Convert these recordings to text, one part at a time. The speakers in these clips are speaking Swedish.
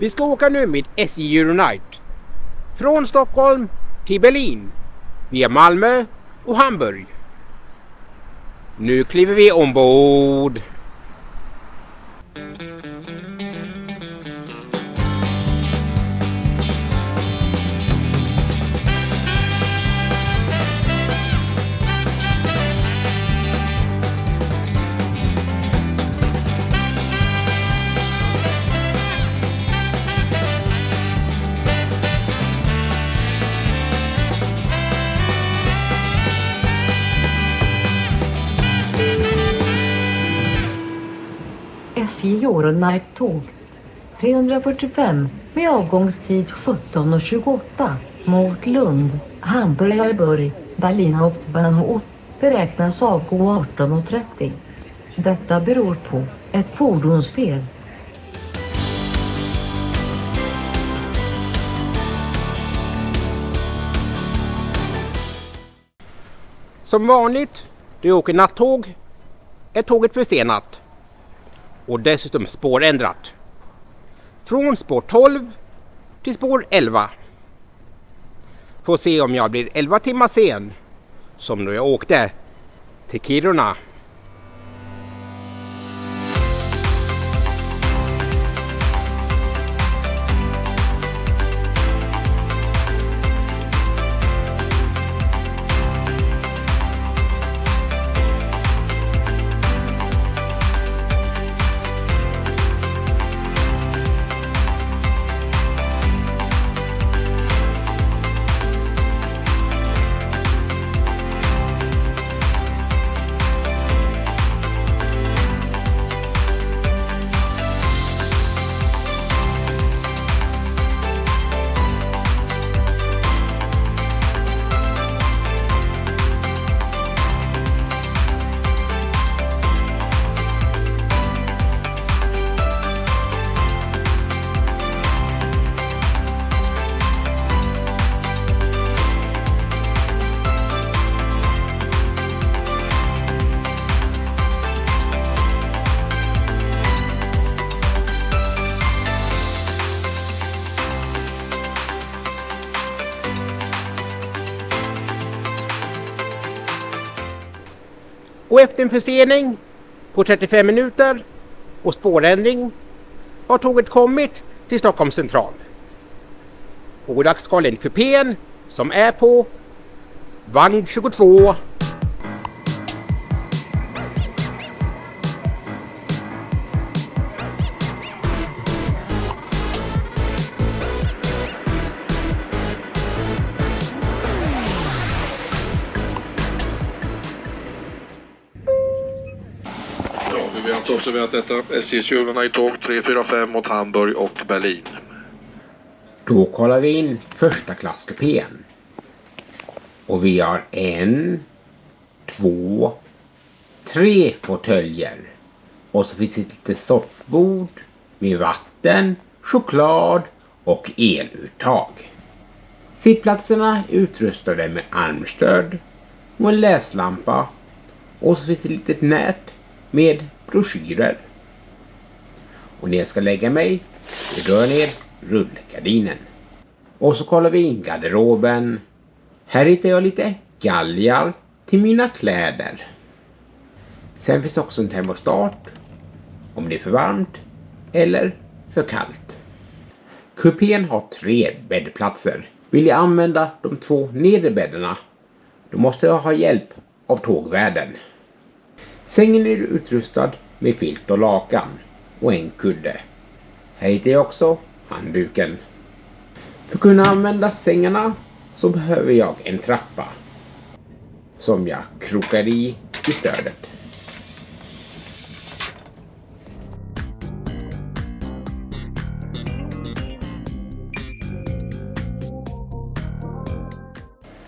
Vi ska åka nu med SJ Euronight från Stockholm till Berlin via Malmö och Hamburg. Nu kliver vi ombord. SJ Euronight-tåg 345 med avgångstid 17:28 mot Lund, Hamburg, Berlin Hauptbahnhof beräknas avgå 18:30. Detta beror på ett fordonsfel. Som vanligt, då jag åker nattåg, är tåget försenat. Och dessutom spårändrat. Från spår 12 till spår 11. Får se om jag blir 11 timmar sen. Som då jag åkte till Kiruna. Och efter en försening på 35 minuter och spårändring har tåget kommit till Stockholms central. Och dagsskalen kupén som är på vagn 22. Vi har alltså observerat detta SJ:s Euronight-tåg 345 mot Hamburg och Berlin. Då kollar vi in första klasskupén. Och vi har 1, 2, 3 fåtöljer. Och så finns det lite soffbord med vatten, choklad och eluttag. Sittplatserna är utrustade med armstöd och en läslampa. Och så finns det ett litet nät med broschyrer. Och när jag ska lägga mig, jag drar ner rullgardinen. Och så kollar vi in garderoben. Här hittar jag lite galgar till mina kläder. Sen finns också en termostat om det är för varmt eller för kallt. Kupén har 3 bäddplatser. Vill jag använda de 2 nedre bäddarna, då måste jag ha hjälp av tågvärden. Sängen är utrustad med filt och lakan och en kudde. Här hittar jag också handduken. För att kunna använda sängarna så behöver jag en trappa som jag krokar i stödet.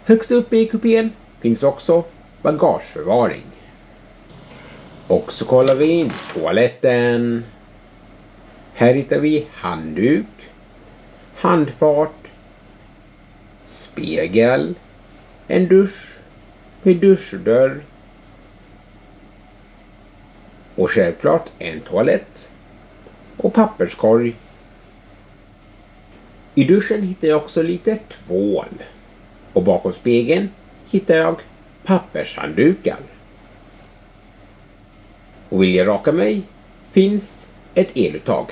Högst uppe i kupén finns också bagageförvaring. Och så kollar vi in toaletten. Här hittar vi handduk, handfat, spegel, en dusch med duschdörr och självklart en toalett och papperskorg. I duschen hittar jag också lite tvål. Och bakom spegeln hittar jag pappershanddukar. Och vill jag raka mig finns ett eluttag.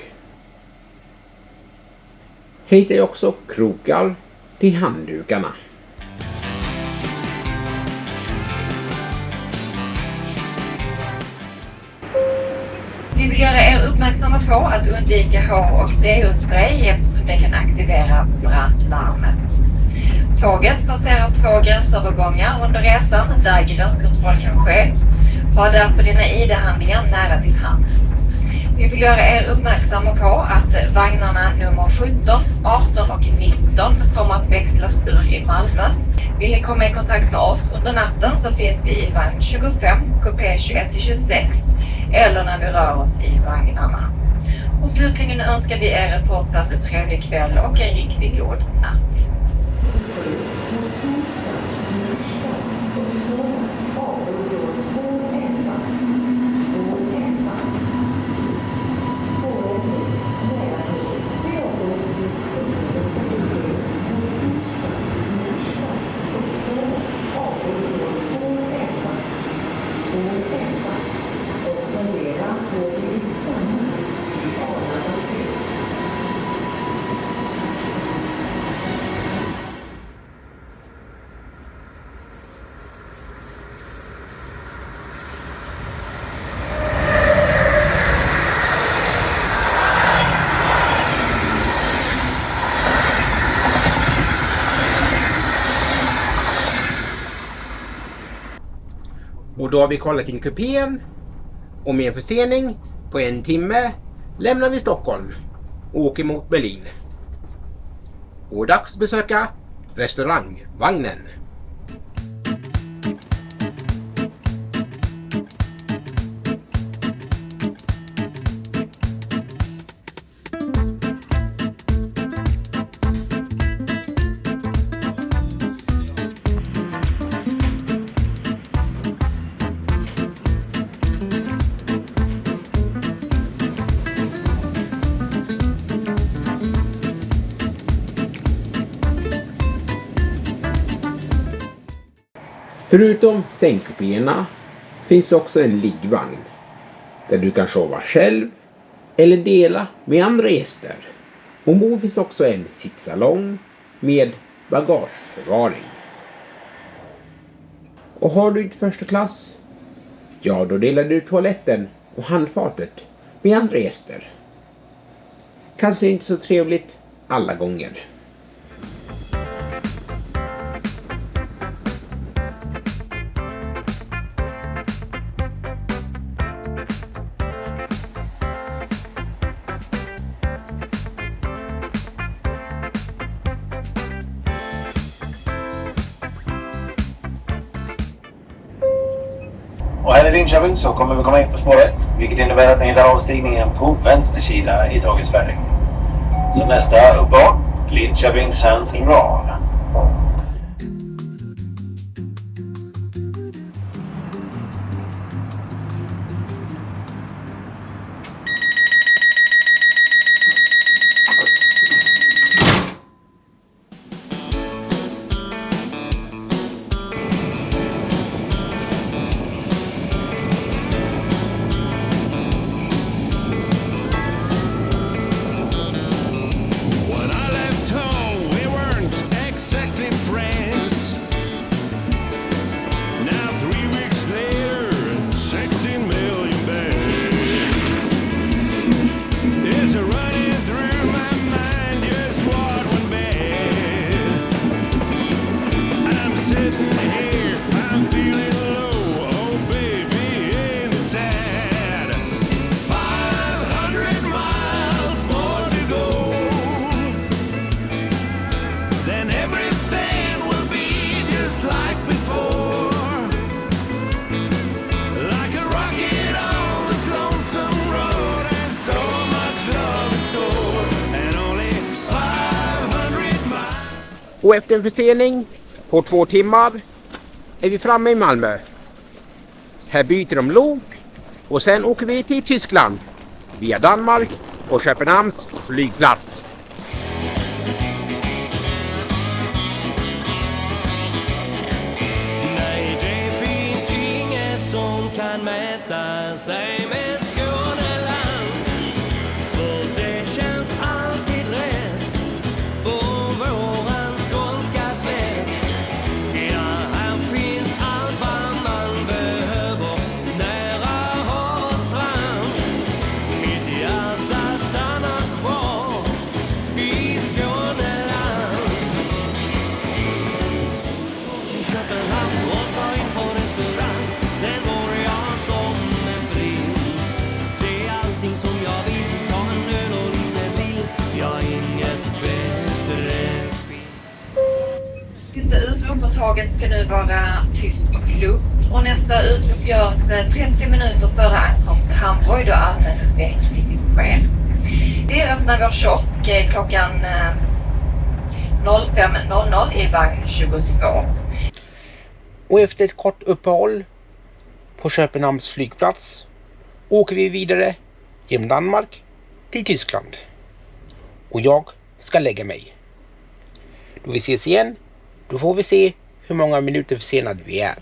Här hittar jag också krokar till handdukarna. Vi vill göra er uppmärksamma på att undvika hår- och deospray eftersom det kan aktivera brandlarmet. Tåget passerar 2 gränsövergångar under resan där gränskontroll kan ske. Ha därför dina ID-handlingar nära till hands. Vi vill göra er uppmärksamma på att vagnarna nummer 17, 18 och 19 kommer att växlas ur i Malmö. Vill ni komma i kontakt med oss under natten så finns vi i vagn 25, kupé 21-26 eller när vi rör oss i vagnarna. Och slutligen önskar vi er en fortsatt trevlig kväll och en riktigt god natt. Och då har vi kollat in kupén och med en försening på 1 timme lämnar vi Stockholm och åker mot Berlin. Och dags att besöka restaurangvagnen. Förutom sängkupéerna finns också en liggvagn där du kan sova själv eller dela med andra gäster. Ombord finns också en sittsalong med bagageförvaring. Och har du inte första klass, ja då delar du toaletten och handfatet med andra gäster. Kanske inte så trevligt alla gånger. Och här i Linköping så kommer vi komma in på spåret, vilket innebär att ni hittar avstigningen på vänster sida i tågets färg. Så nästa uppehåll, Linköping Central. Och efter en försening på 2 timmar är vi framme i Malmö. Här byter de lok och sen åker vi till Tyskland via Danmark och Köpenhamns flygplats. Säg med Skåneland, för det känns alltid rätt på våran skånska slätt. Ja, här finns allt vad man behöver, nära hav och strand. Mitt hjärta stannar kvar i Skåneland. I Köpenhamn och ta in på restaurang, sen går jag som en prins. Det är allting som jag vill, ta en öl och lite till. Jag har inget bättre fint. Sista utlopp på tåget ska nu vara tyst och lugnt och nästa utlopp görs 30 minuter före ankomst till Hamburg då allmän uppväxling sker. Vi öppnar vår kiosk klockan 05.00 i vagn 22. Och efter ett kort uppehåll på Köpenhamns flygplats åker vi vidare genom Danmark till Tyskland. Och jag ska lägga mig. Då vi ses igen, då får vi se hur många minuter försenade vi är.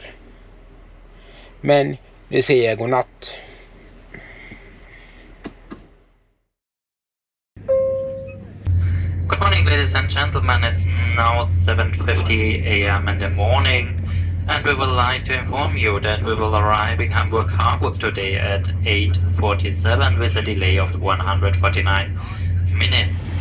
Men nu säger jag godnatt. Good morning, ladies and gentlemen. It's now 7:50 a.m. in the morning, and we would like to inform you that we will arrive in Hamburg Harbor today at 8:47 with a delay of 149 minutes.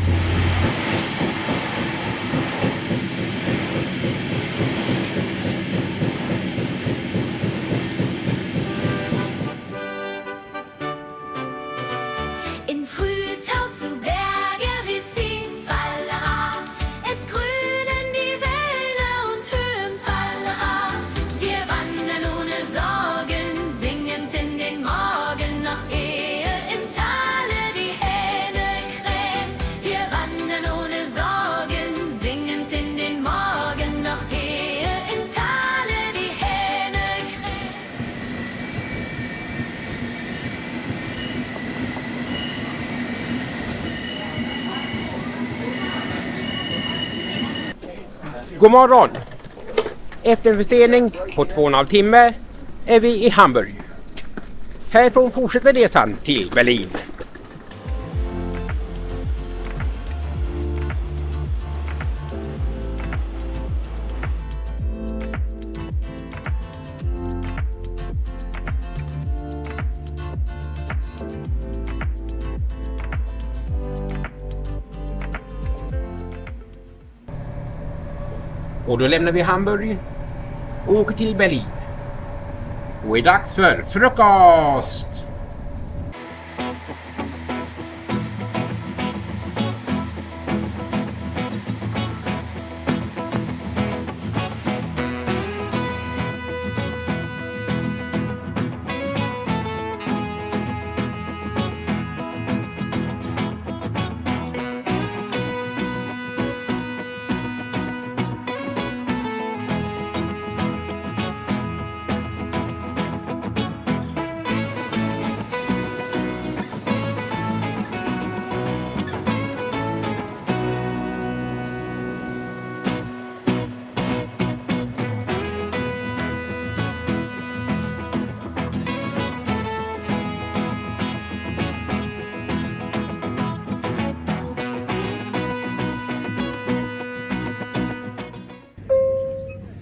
In Frühtau zu Berge wir ziehen, Fallera. Es grünen die Wälder und Höhen, Fallera. Wir wandern ohne Sorgen, singend in den Morgen, noch ehe im Tale die Hähne krähen. Wir wandern ohne Sorgen, singend in den Morgen, noch ehe im Tale die Hähne krähen. God morgon! Efter en försening på 2,5 timme är vi i Hamburg. Härifrån fortsätter resan till Berlin. Och då lämnar vi Hamburg och åker till Berlin. Och är dags för frukost!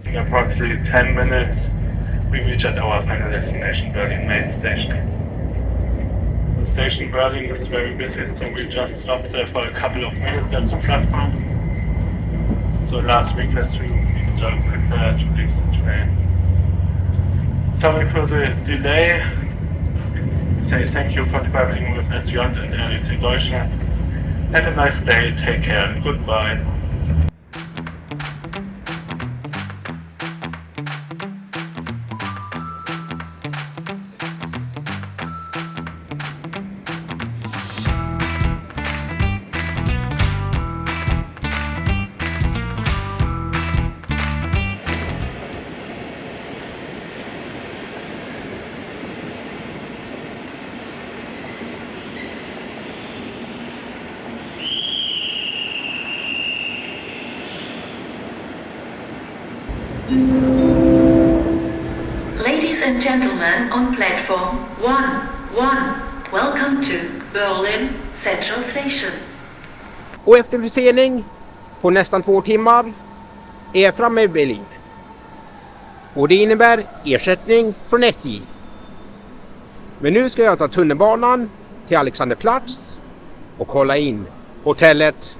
In approximately 10 minutes, we reach at our final destination, Berlin main station. The station Berlin is very busy, so we just stopped there for a couple of minutes at the platform. So last week, please prepare to leave the train. Sorry for the delay. Say thank you for traveling with SJ and LEC Deutschland. Have a nice day, take care and goodbye. Ladies and gentlemen on platform 1, welcome to Berlin Central Station. Och efter försening på nästan 2 timmar är jag framme i Berlin. Och det innebär ersättning från SJ. Men nu ska jag ta tunnelbanan till Alexanderplatz och kolla in hotellet.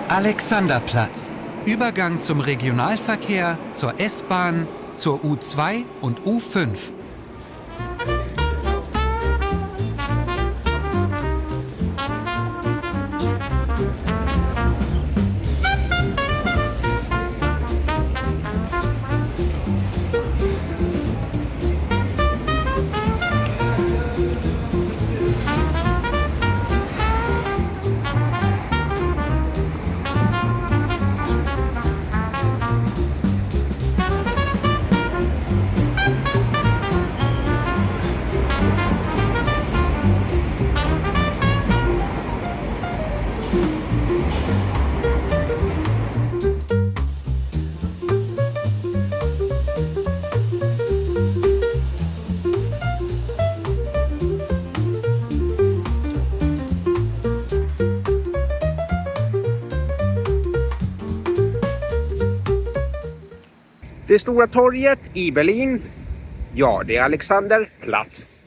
Alexanderplatz. Übergang zum Regionalverkehr, zur S-Bahn, zur U2 und U5. Det stora torget i Berlin, ja, det är Alexanderplatz.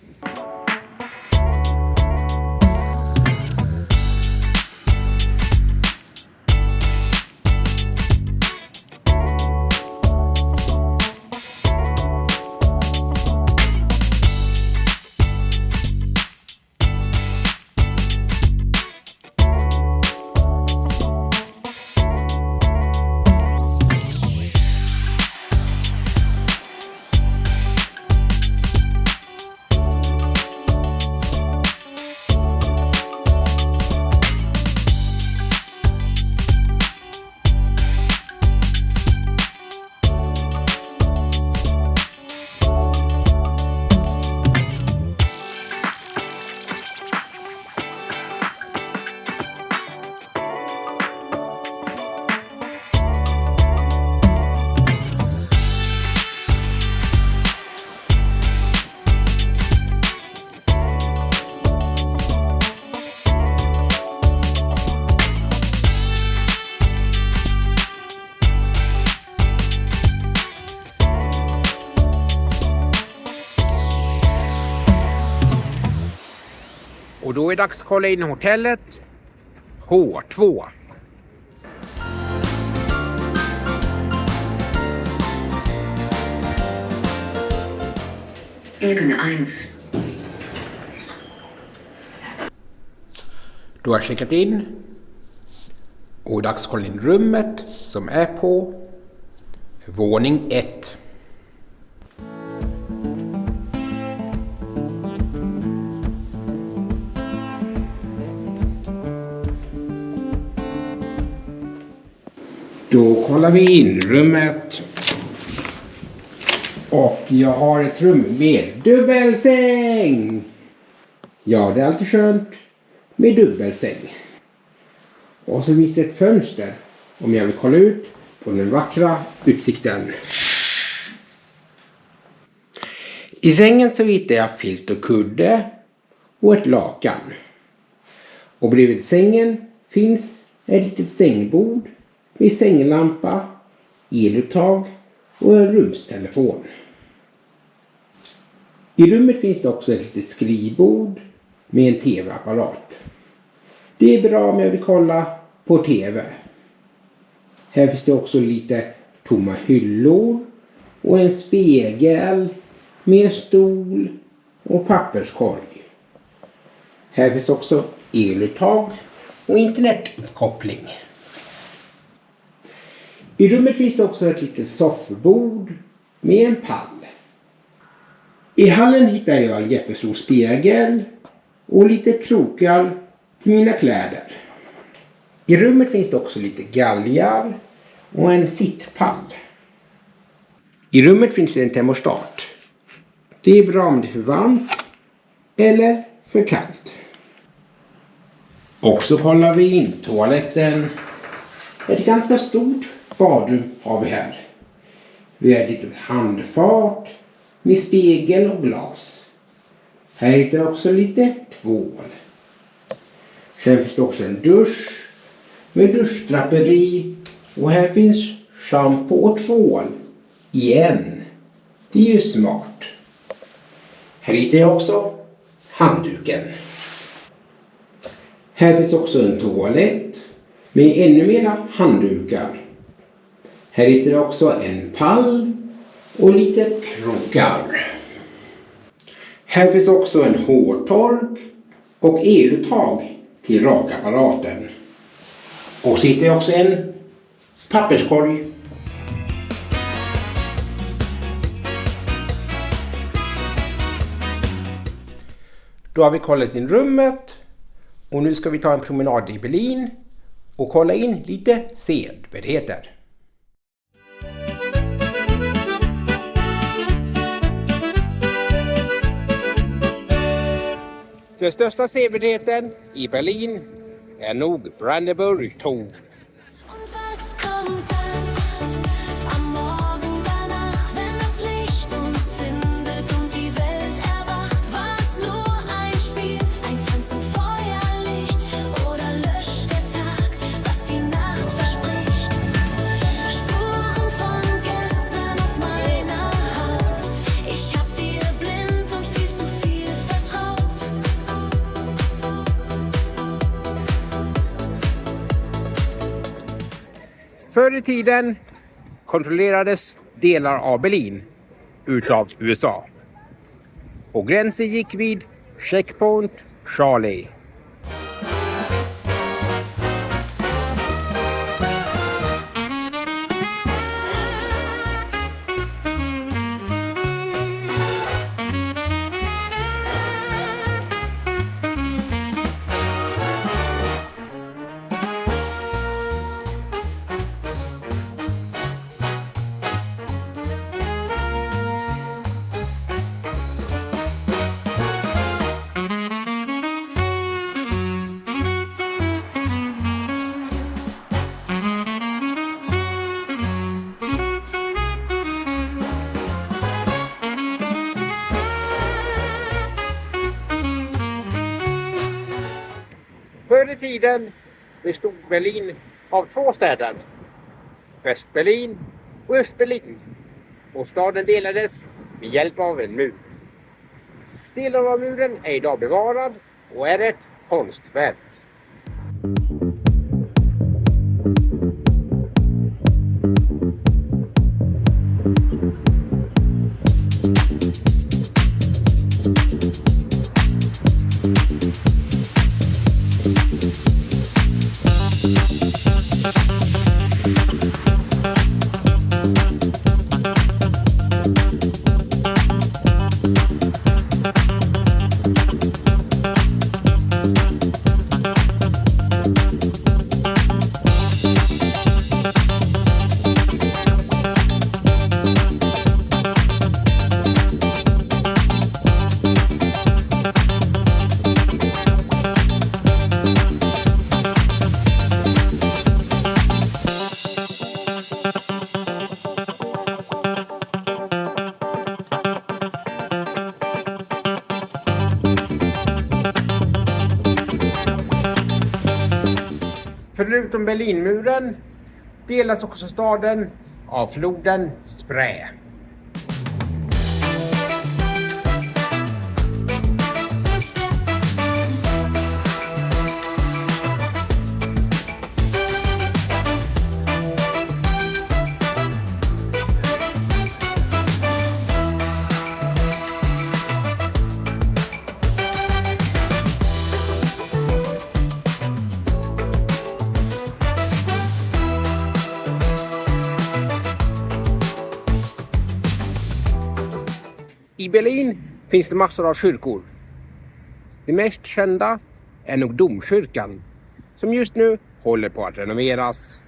Och då är det dags att kolla in hotellet H2. Ebene 1. Du har checkat in och dags kolla in rummet som är på våning 1. Då kollar vi in rummet. Och jag har ett rum med dubbelsäng. Ja, det är alltid skönt med dubbelsäng. Och så finns det ett fönster om jag vill kolla ut på den vackra utsikten. I sängen så hittar jag filt och kudde och ett lakan. Och bredvid sängen finns ett litet sängbord med sänglampa, eluttag och en rumstelefon. I rummet finns det också ett litet skrivbord med en tv-apparat. Det är bra om jag vill kolla på tv. Här finns det också lite tomma hyllor och en spegel med stol och papperskorg. Här finns också eluttag och internetuppkoppling. I rummet finns det också ett litet soffbord med en pall. I hallen hittar jag en jättestor spegel och lite krokar till mina kläder. I rummet finns det också lite galgar och en sittpall. I rummet finns det en termostat. Det är bra om det är för varmt eller för kallt. Och så kollar vi in toaletten. Ett ganska stort badrum har vi här. Vi har ett litet handfat med spegel och glas. Här hittar jag också lite tvål. Sen finns det också en dusch med duschdraperi. Och här finns shampoo och tvål igen. Det är ju smart. Här hittar jag också handduken. Här finns också en toalett med ännu mera handdukar. Här hittar jag också en pall och lite krokar. Här finns också en hårtork och eluttag till rakapparaten. Och så hittar jag också en papperskorg. Då har vi kollat in rummet och nu ska vi ta en promenad i Berlin och kolla in lite sevärdheter. Den största sevärdheten i Berlin är nog Brandenburg-Tor. Und was kommt dann am Morgen danach, wenn das Licht uns findet und die Welt erwacht? War's nur ein Spiel, ein Tanz im Feuerlicht oder löscht der Tag, was die Nacht verspricht? Spuren von gestern auf meiner Haut. Ich hab dir blind und viel zu viel vertraut. Förr i tiden kontrollerades delar av Berlin utav USA. Och gränsen gick vid Checkpoint Charlie. Förr i tiden bestod Berlin av två städer, Västberlin och Östberlin, och staden delades med hjälp av en mur. Delar av muren är idag bevarad och är ett konstverk. Förutom Berlinmuren delas också staden av floden Spree. I Berlin finns det massor av kyrkor. Det mest kända är nog domkyrkan, som just nu håller på att renoveras.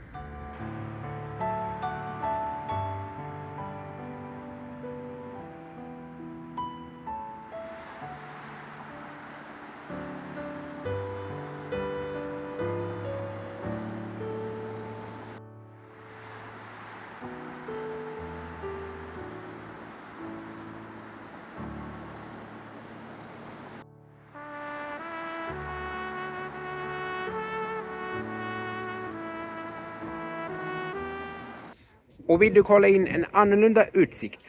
Och vill du kolla in en annorlunda utsikt?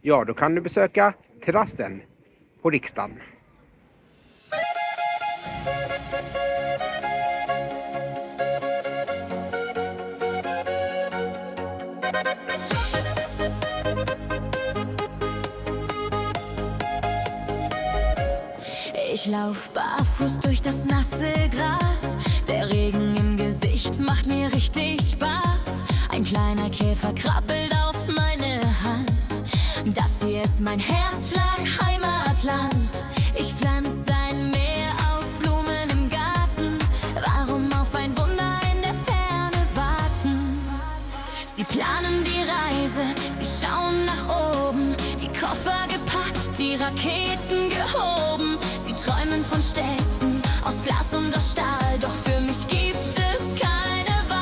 Ja, då kan du besöka terrassen på Riksdagen. Ich lauf barfuß durch das nasse Gras. Der Regen im Gesicht macht mir richtig Spaß. Ein kleiner Käfer krabbelt auf meine Hand. Das hier ist mein Herzschlag, Heimatland. Ich pflanze ein Meer aus Blumen im Garten. Warum auf ein Wunder in der Ferne warten? Sie planen die Reise, sie schauen nach oben. Die Koffer gepackt, die Raketen gehoben. Sie träumen von Städten aus Glas und aus Stahl. Doch für mich gibt es keine Wahl.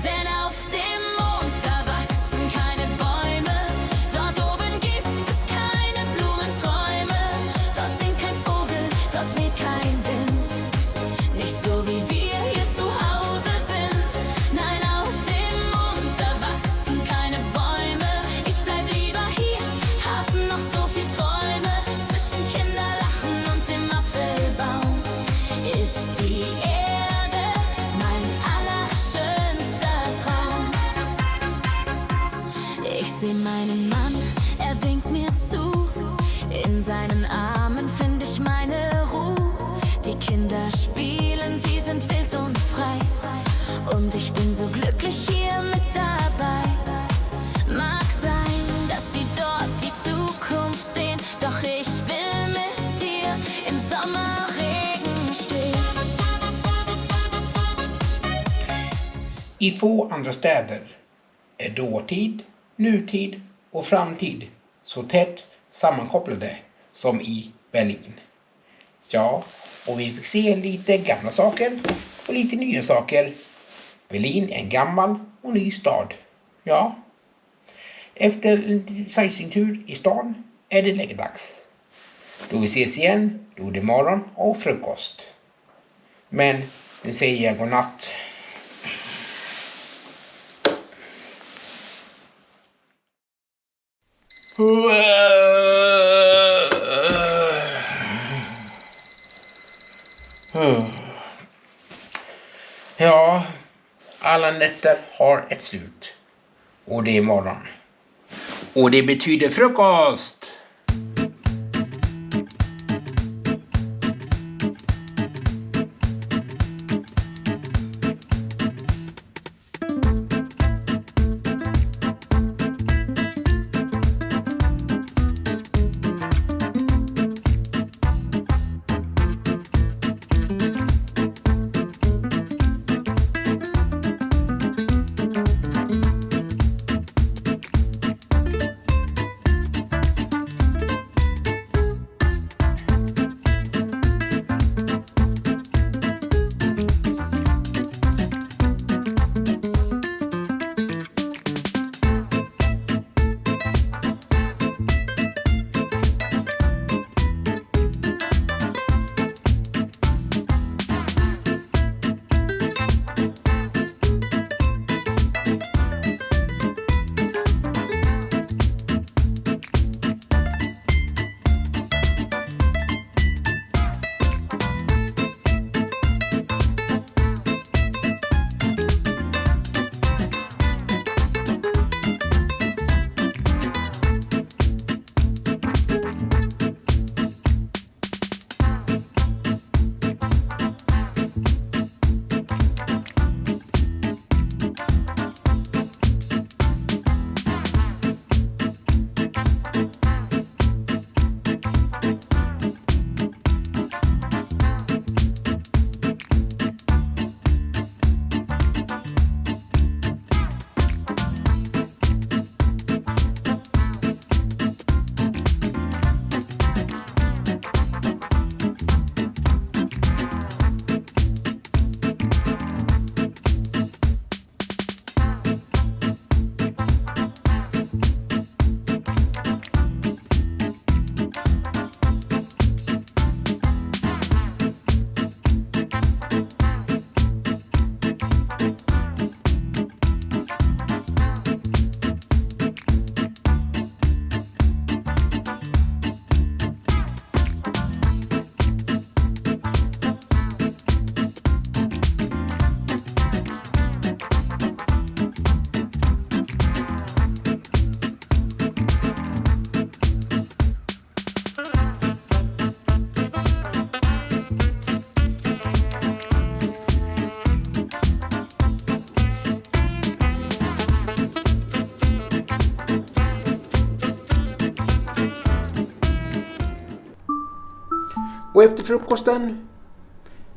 Denn auf dem Mond, da wachsen keine Bäume. Dort oben gibt es keine Blumenträume. Dort singt kein Vogel, dort weht kein Wind. Nicht so wie wir hier zu Hause sind. Nein, auf dem Mond, da wachsen keine Bäume. Ich bleib lieber hier, hab noch so viel Träume. Zwischen Kinderlachen und dem Apfelbaum ist die Erde mein allerschönster Traum. Ich seh meinen Mann, er winkt mir zu. In seinen Armen find ich meine Ruhe. Die Kinder spielen, sie sind wild und frei. Und ich bin so glücklich hier mit dabei. Mag sein, dass sie dort die Zukunft sehen. Doch ich will mit dir im Sommerregen stehen. I få andra städer är dåtid, nutid och framtid så tätt sammankopplade som i Berlin. Ja, och vi fick se lite gamla saker och lite nya saker. Berlin är en gammal och ny stad. Ja. Efter en sightseeingtur i stan är det läggdags. Då vi ses igen, då är det morgon och frukost. Men nu säger jag godnatt. Ja, alla nätter har ett slut. Och det är morgon. Och det betyder frukost. Och efter frukosten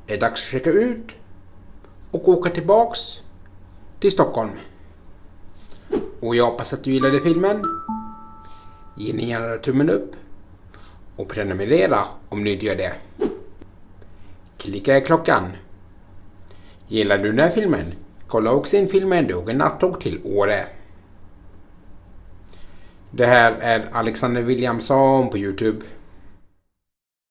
är det dags att checka ut och åka tillbaks till Stockholm. Och jag hoppas att du gillade filmen. Ge ni gärna tummen upp och prenumerera om ni inte gör det. Klicka i klockan. Gillar du den här filmen? Kolla också in filmen Dog en nattåg till Åre. Det här är Alexander Williamson på YouTube.